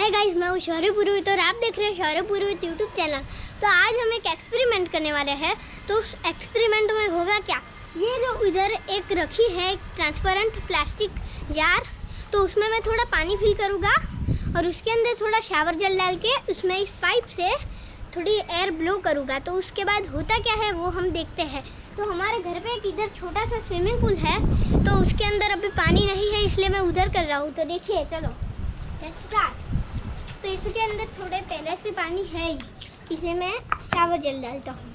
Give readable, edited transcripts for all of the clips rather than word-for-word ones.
Hi guys, मैं हूँ शौर्य पुरोहित और आप देख रहे हैं शौर्य पुरोहित यूट्यूब चैनल। तो आज हम एक एक्सपेरिमेंट करने वाले हैं। तो उस एक्सपेरिमेंट में होगा क्या, ये जो इधर एक रखी है एक ट्रांसपेरेंट प्लास्टिक जार, तो उसमें मैं थोड़ा पानी फिल करूँगा और उसके अंदर थोड़ा शावर जेल डाल के उसमें इस पाइप से थोड़ी एयर ब्लो करूँगा। तो उसके बाद होता क्या है वो हम देखते हैं। तो हमारे घर पे एक इधर छोटा सा स्विमिंग पूल है, तो उसके अंदर अभी पानी नहीं है, इसलिए मैं उधर कर रहा हूँ। तो देखिए, चलो स्टार्ट। तो इसके अंदर थोड़े पहले से पानी है ही, इसे मैं शावर जेल डालता हूँ।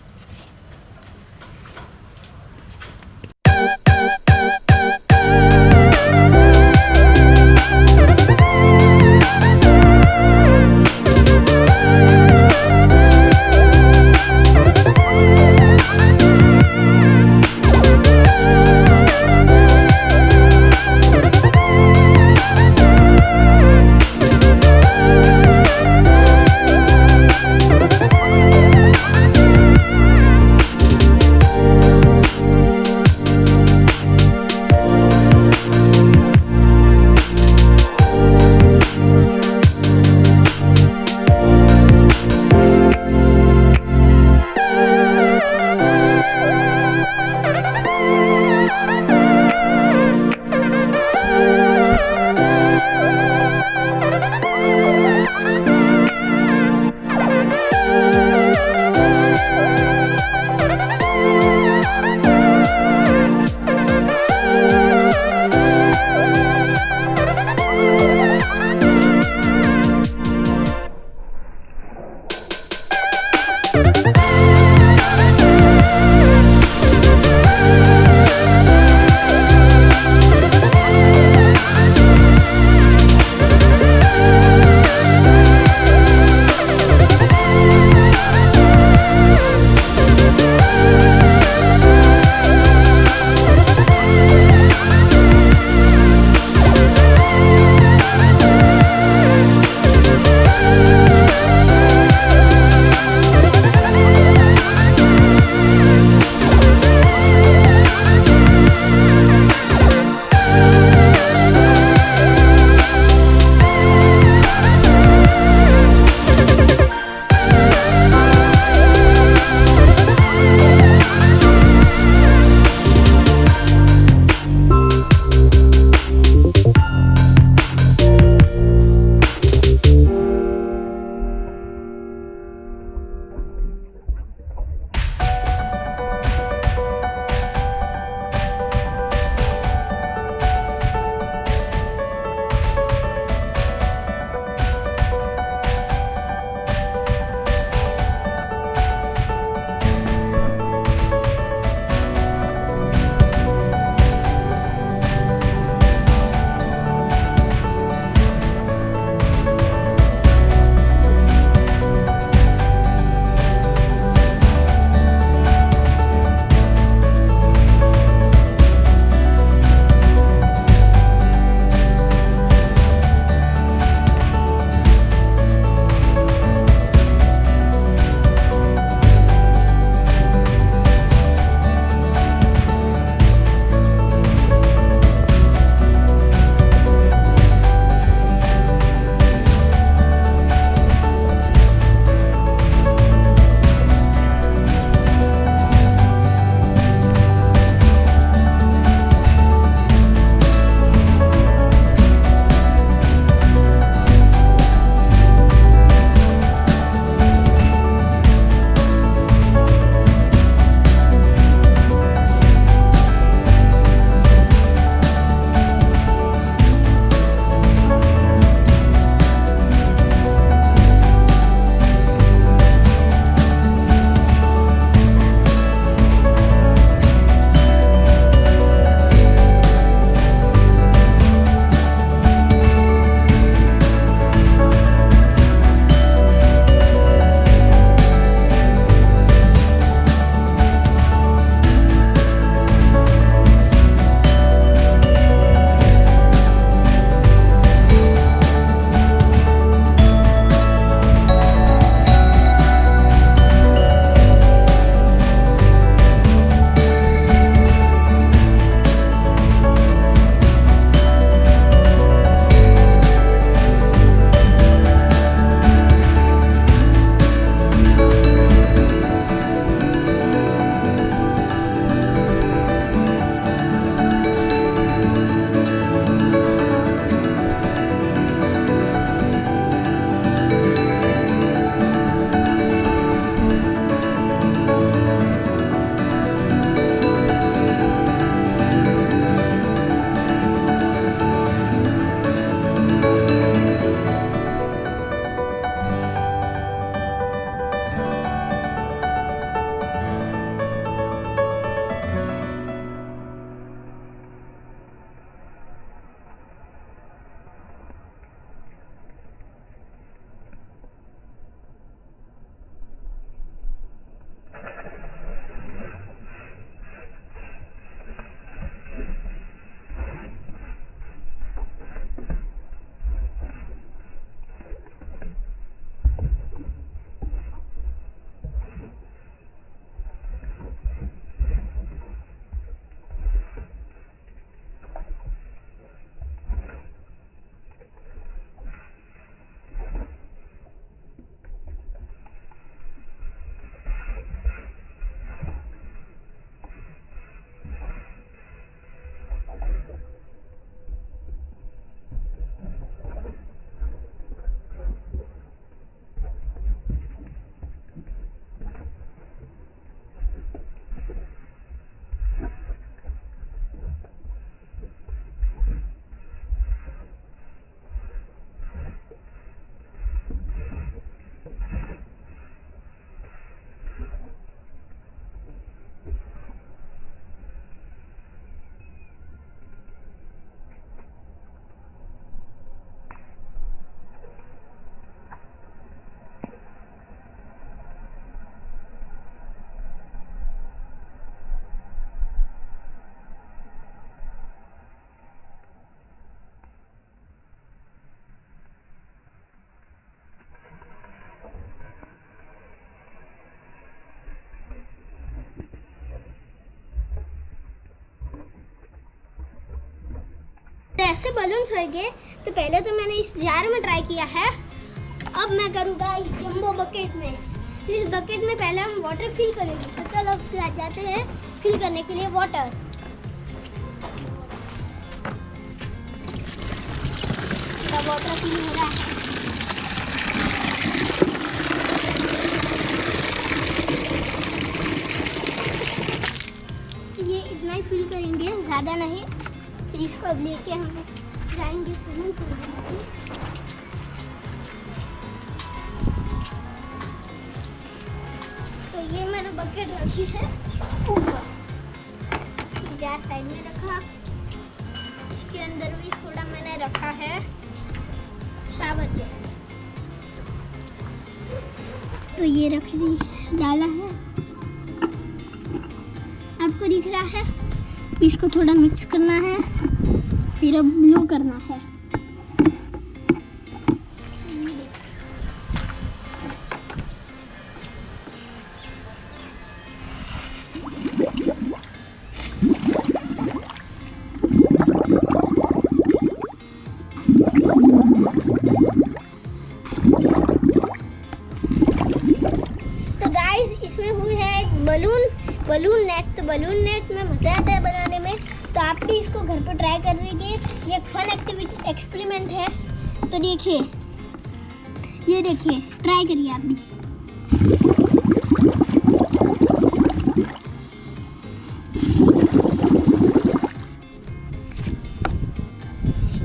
ऐसे बलून्स होंगे। तो पहले तो मैंने इस जार में ट्राई किया है, अब मैं करूँगा इस जंबो बकेट में। तो इस बकेट में पहले हम वाटर फिल करेंगे। तो चलो अब जाते हैं फिल करने के लिए वाटर। वाटर फिल हो रहा है। ये इतना ही फिल करेंगे, ज़्यादा नहीं। फिर इसको अब लेके हम जाएंगे स्विमिंग पूल में। तो ये मैंने बकेट रखी है ऊपर, जार साइड में रखा। इसके अंदर भी थोड़ा मैंने रखा है शावर जेल। तो ये रख दी, डाला है, आपको दिख रहा है। इसको थोड़ा मिक्स करना है, फिर अब ब्लो करना है। तो गाइस इसमें हुई है एक बलून नेट। तो बलून नेट में मज़ा आता है बनाने में, तो आप भी इसको घर पर ट्राई कर लीजिए। ये एक फन एक्टिविटी एक्सपेरिमेंट है। तो देखिए, ये देखिए, ट्राई करिए आप भी।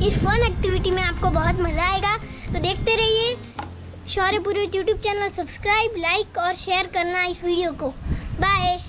इस फन एक्टिविटी में आपको बहुत मज़ा आएगा। तो देखते रहिए शौर्य पुरोहित यूट्यूब चैनल। सब्सक्राइब, लाइक और शेयर करना इस वीडियो को। बाय।